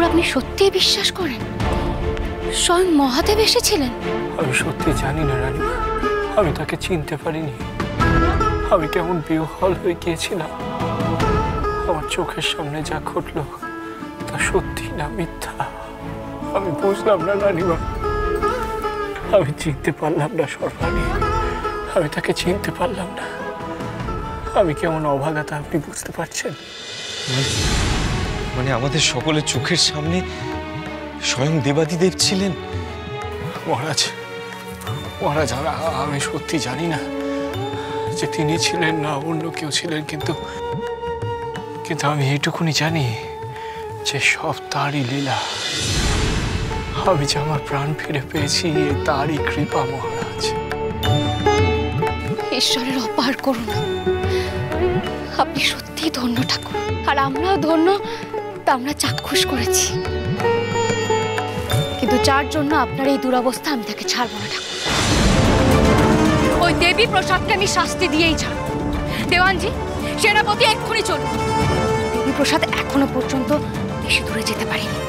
আপনি সত্যিই বিশ্বাস করেন স্বয়ং মহাদেব এসেছিলেন? আমি সত্যি জানি না রানীমা, আমি তাকে চিনতে পারিনি। আমি কেমন বিহ্বল হয়ে গিয়েছিলাম। আমার চোখের সামনে যা ঘটলো তা সত্যি না মিথ্যা আমি বুঝলাম না রানীমা। আমি চিনতে পারলাম না সর্বাণী, আমি তাকে চিনতে পারলাম না। আমি কেমন অভাগা তা আপনি বুঝতে পারছেন? মানে আমাদের সকলের চোখের সামনে স্বয়ং দেবাদিদেব ছিলেন? মহারাজ, মহারাজ, আমি সত্যি জানি না যে তিনি ছিলেন না অন্য কেউ ছিলেন, কিন্তু আমি এইটুকুনি জানি যে সব তারই লীলা। আমি যে আমার প্রাণ ফিরে পেয়েছি তারই কৃপা মহারাজ। ঈশ্বরের অপার করুণা। আপনি সত্যি ধন্য ঠাকুর, আর আমরাও ধন্য, তা আমরা চাক্ষুষ করেছি। কিন্তু যার জন্য আপনার এই দুরবস্থা, আমি তাকে ছাড়বো না ঠাকুর। ওই দেবী প্রসাদকে আমি শাস্তি দিয়েই ছাড়ব। দেওয়ানজি, সেনাপতি এক্ষুনি চলুন। দেবী প্রসাদ এখনো পর্যন্ত বেশি দূরে যেতে পারেনি।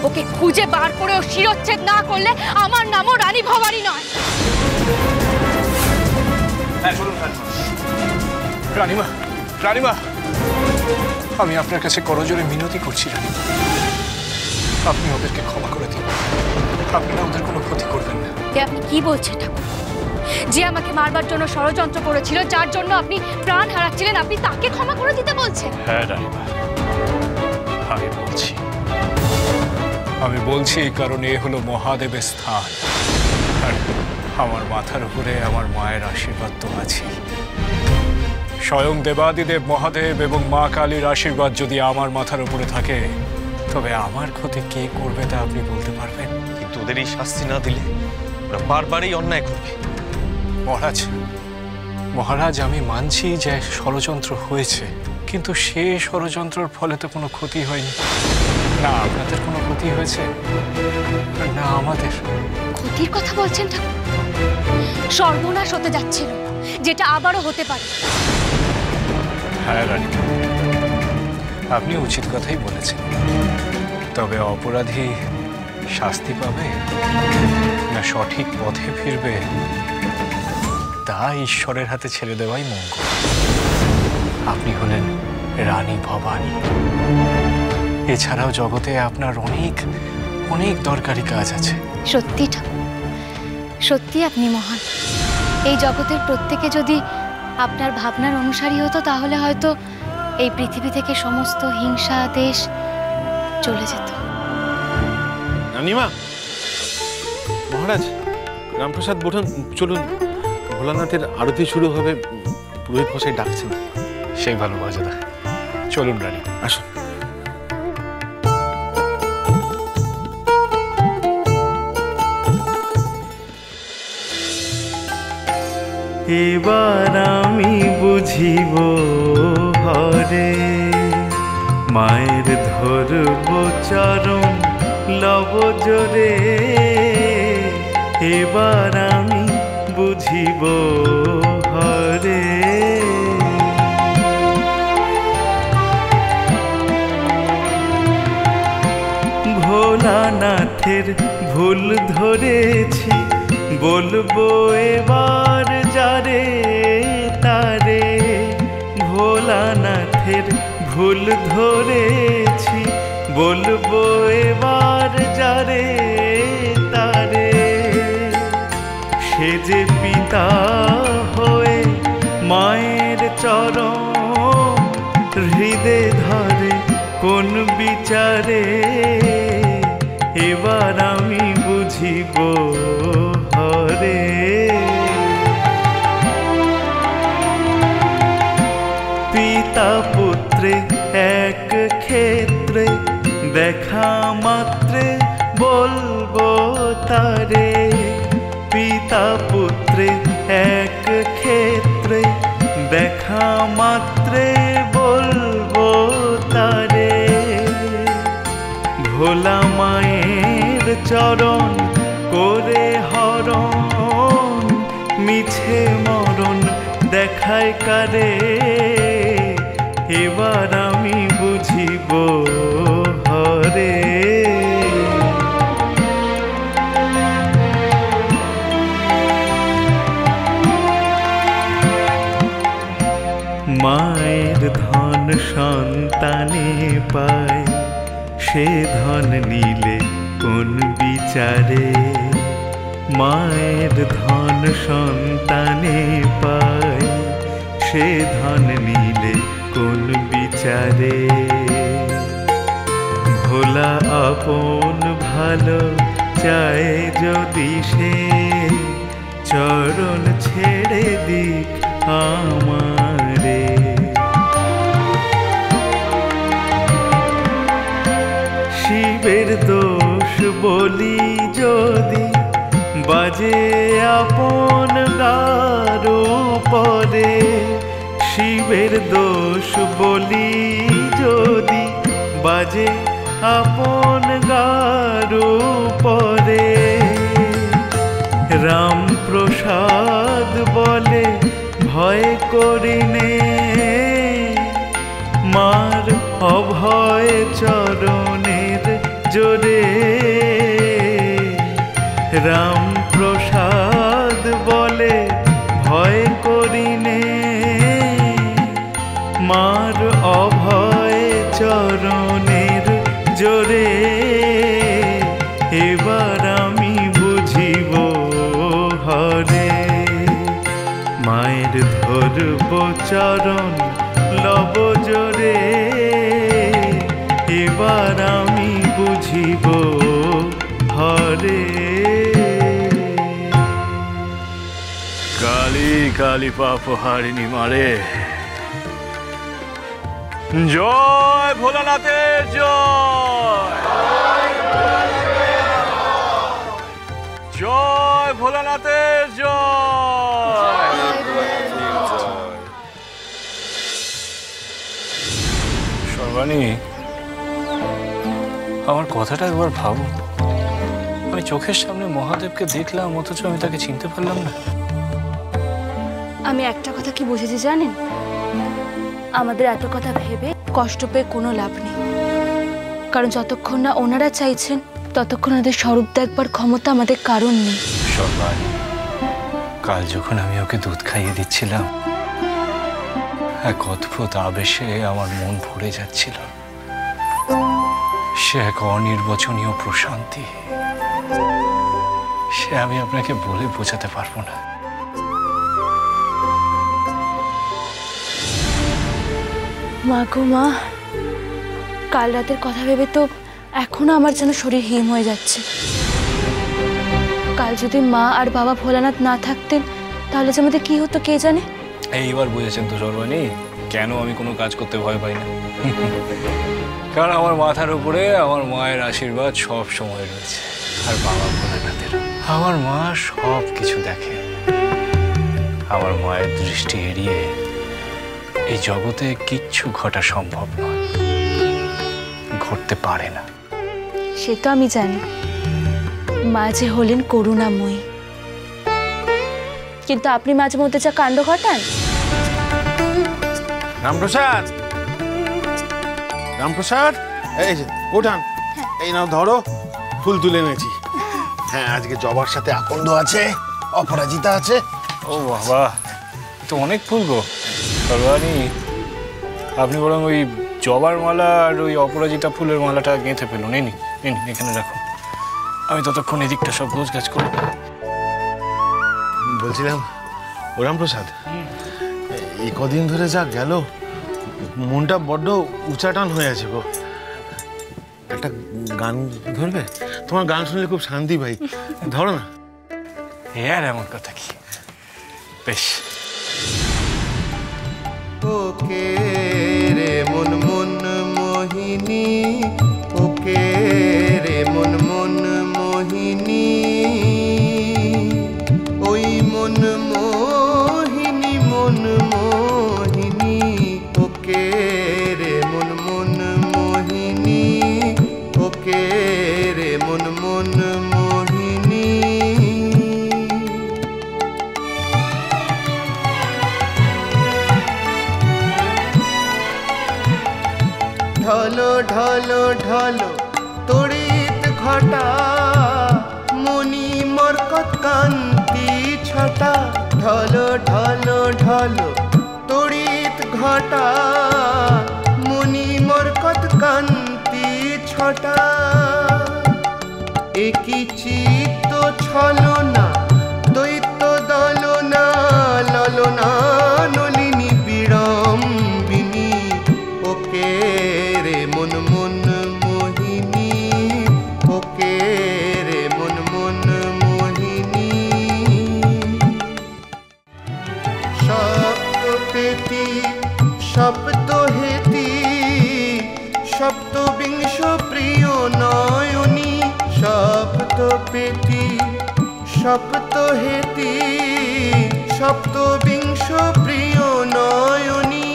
ওকে খুঁজে বার করে ও শিরচ্ছেদ না করলে আমার নামও রানী ভবানী নয়। রানীমা, রানীমা, আমি আপনার কাছে করজোরে মিনতি করছি রানীমা, আপনি ওদেরকে ক্ষমা করে দিন। আপনি না ওদের কোনো ক্ষতি করবেন না। আপনি কি বলছেন ঠাকুর? যে আমাকে মারবার জন্য ষড়যন্ত্র করেছিল, যার জন্য আপনি প্রাণ হারাচ্ছিলেন, আপনি তাকে ক্ষমা করে দিতে বলছেন? হ্যাঁ রানীমা, আমি বলছি কারণ এ হলো মহাদেবের স্থান, আর আমার মাথার উপরে আমার মায়ের আশীর্বাদ তো আছে। স্বয়ং দেবাদিদেব মহাদেব এবং মা কালীর আশীর্বাদ যদি আমার মাথার উপরে থাকে, তবে আমার ক্ষতি কে করবে তা আপনি বলতে পারবেন? কিন্তু ওদের এই শাস্তি না দিলে ওরা বারবারই অন্যায় করবে। মহারাজ, আমি মানছি যে ষড়যন্ত্র হয়েছে, কিন্তু সে ষড়যন্ত্রের ফলে তো কোনো ক্ষতি হয়নি। না আপনাদের কোনো ক্ষতি হয়েছে, না আমাদের। ক্ষতির কথা বলছেন ঠাকুর? সর্বনাশ হতে যাচ্ছিল, যেটা আবারও হতে পারে। হ্যাঁ রানী, আপনি উচিত কথাই বলেছেন। তবে অপরাধী শাস্তি পাবে না সঠিক পথে ফিরবে, তা ঈশ্বরের হাতে ছেড়ে দেওয়াই মঙ্গল। আপনি হলেন রানী ভবানী। এছাড়াও জগতে আপনার অনেক অনেক দরকারি কাজ আছে। সত্যি ঠাকুর, সত্যি আপনি মহান। এই জগতের প্রত্যেকে যদি আপনার ভাবনার অনুসারী হতো, তাহলে হয়তো এই পৃথিবী থেকে সমস্ত হিংসা দেশ চলে যেত। রানীমা, মহারাজ, রামপ্রসাদ বটন, চলুন, ভোলানাথের আরতি শুরু হবে, পুরোহিত মশাই ডাকছেন। সেই ভালো মর্যাদা, চলুন রানী, আসুন। এবার আমি বুঝিব হরে, মায়ের ধরব চরণ লব জোরে। এবার আমি বুঝিব হরে। ভোলানাথের ভুল ধরেছি, বলবো এবার যারে তারে। ভোলানাথের ভুল ধরেছি, বলবো এবার যারে তারে। সে যে পিতা হয়ে মায়ের চরণ হৃদে ধরে কোন বিচারে। এবার আমি বুঝিব হরে। পিতা পুত্রে এক ক্ষেত্রে, দেখা মাত্রে বলবো তারে। পিতা পুত্রে এক ক্ষেত্রে, দেখা মাত্রে বলবো তারে। ভোলা মায়ের চরণ করে হরণ, মিছে মরণ দেখায় কারে। এবার আমি বুঝিব হরে। পায়, সে ধন নিলে কোন বিচারে? মায়ের ধন সন্তানে পায়, সে ধন নিলে কোন বিচারে? ভোলা আপন ভালো চায় যদি সে, চরণ ছেড়ে দিক আমারে। শিবের দোষ বলি যদি বাজে আপন গারো পরে, শিবের দোষ বলি যদি বাজে আপন গারো পরে। রামপ্রসাদ বলে ভয় করিনে, মার অভয় চরণের জোরে। রামপ্রসাদ বলে ভয় করিনে, মার অভয় চরণের জোরে। এবার আমি বুঝিব হরে, মায়ের ধরব চরণ লব জোরে। এবার আমি বুঝিব হরে। কালী কালী পাপ হারিণী মারে, জয় ভোলানাথের জয়, জয় ভোলানাথের জয়। সর্বাণী, আমার কথাটা একবার ভাবো। আমি চোখের সামনে মহাদেবকে দেখলাম, অথচ আমি তাকে চিনতে পারলাম না। আমি একটা কথা কি বুঝেছি জানেন, আমাদের এত কথা ভেবে কষ্ট পেয়ে কোনো লাভ নেই। কারণ যতক্ষণ না ওনারা চাইছেন, ততক্ষণ ওদের স্বরূপ দেখবার ক্ষমতা আমাদের কারণ নেই। সর্বাণী, কাল যখন আমি ওকে দুধ খাইয়ে দিচ্ছিলাম, এক অদ্ভুত আবেশে আমার মন ভরে যাচ্ছিল। সে এক অনির্বচনীয় প্রশান্তি, সে আমি আপনাকে বলে বোঝাতে পারবো না। মা গো মা, কাল রাতের কথা ভেবে তো এখনো আমার যেন শরীর হিম হয়ে যাচ্ছে। কাল যদি মা আর বাবা ভোলানাথ না থাকতেন, তাহলে যে আমাদের কি হতো কে জানে। এইবার বুঝেছেন তো সর্বাণী, কেন আমি কোনো কাজ করতে ভয় পাই না। কারণ আমার মাথার উপরে আমার মায়ের আশীর্বাদ সব সময় রয়েছে, আর বাবা ভোলানাথের। আমার মা সব কিছু দেখে। আমার মায়ের দৃষ্টি এড়িয়ে এই জগতে কিচ্ছু ঘটা সম্ভব নয়, ঘটতে পারে না। সে তো আমি জানি, মা যে হলেন করুণাময়ী, কিন্তু আপনি মাঝে মধ্যে যা কাণ্ড ঘটান। রামপ্রসাদ, রামপ্রসাদ, এই যে ওঠান, এই নাও ধরো, ফুল তুলে এনেছি। হ্যাঁ, আজকে জবার সাথে আকন্দ আছে, অপরাজিতা আছে। ও বাবা, তো অনেক ফুল গো। সর্বাণী, আপনি বরং ওই জবার মালা আর ওই অপরাজিতা ফুলের মালাটা গেঁথে ফেলুন। এই নিন, এখানে রাখুন। আমি ততক্ষণ এদিকটা সব গোছ গাছ করব। বলছিলাম ও রামপ্রসাদ, এই কদিন ধরে যা গেল, মনটা বড্ড উচাটান হয়ে আছে গো। একটা গান ধরবে? তোমার গান শুনলে খুব শান্তি পাই, ধরো না। আর এমন কথা কি, বেশ। ওকে রে মন মন মোহিনী, ওকে রে মন মন মোহিনী, ওই মন মোহিনী, মন মোহিনী, ওকে রে মন মন মোহিনী, ওকে রে মন মন মোহিনী। ঢলো ঢলো ঢলো তড়িৎ ঘটা, মনি মরকত কান্তি ছটা। ঢলো ঢলো ঢলো তড়িৎ ঘটা, মনি মরকত কান্তি ছটা একই চিত্ত ছলনা দৈত্য দলনা ললনা নলিনী বিড়ম্বিনী ওকে রে মন মন মোহিনী ওকে রে মন মন মোহিনী সপ্তপেতি সপ্তহেতি সপ্তবিংশ প্রিয় নয়নী সপ্তপেতি সপ্তহেতি সপ্তবিংশ প্রিয় নয়নী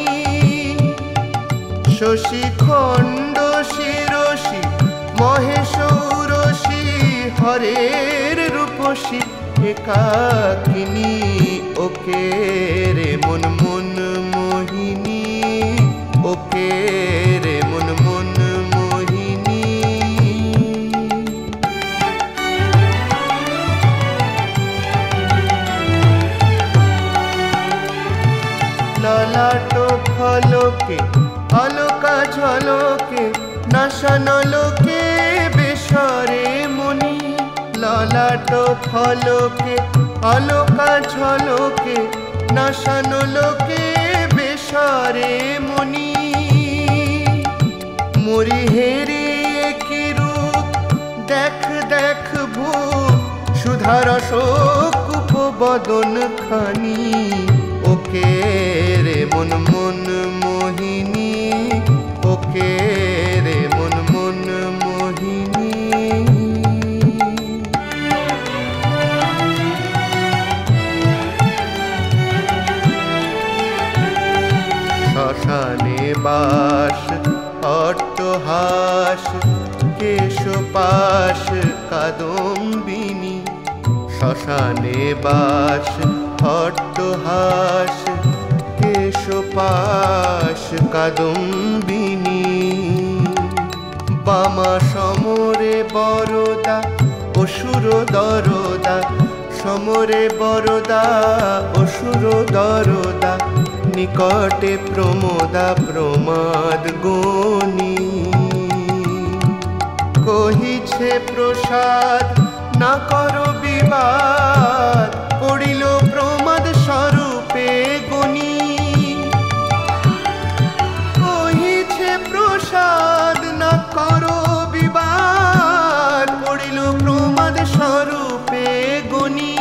শশী খণ্ড শিরসী মহেশ উরসী হরের রূপসী একাকিনী ওকে রে মন মন মোহিনী ওকে রে মন মন মোহিনী ললাট ফলকে অলকা ঝলকে নাশানলকে বেশরে মনি ললাট ফলকে অলকা ঝলকে নাশানলকে বেশরে মনি মরি হেরে কি রূপ দেখ দেখ ভূপ সুধারস কূপ বদন খানি ওকে রে মন মন মোহিনী ওকে রে মন মন মোহিনী শ্মশানে বাস অট্টহাস কেশপাশ কাদম্বিনী শ্মশানে বাস অট্টহাস কেশপাশ কাদম্বিনী বামা সমরে বরদা অসুর দরদা সমরে বরদা অসুর দরদা নিকটে প্রমোদা প্রমাদ গণী কহিছে প্রসাদ না কর বিবাদ পড়িল প্রমাদ স্বরূপে গণী কহিছে প্রসাদ না কর বিবাদ পড়িল প্রমাদ স্বরূপে গণী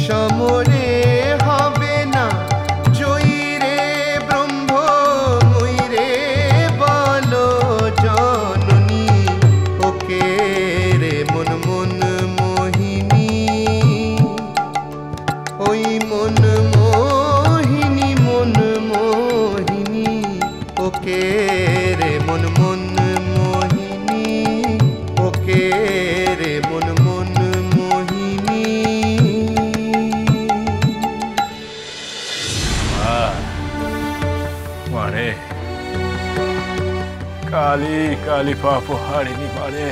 সমরে হবে না জয়ী রে ব্রহ্ম মই রে বল জননী ওকে রে মন মন মোহিনী ওই মন মোহিনী ওকে রে মন মন মোহিনী ওকে রে মন মন মোহিনী মারে কালী কালী পাপ হারিনি মারে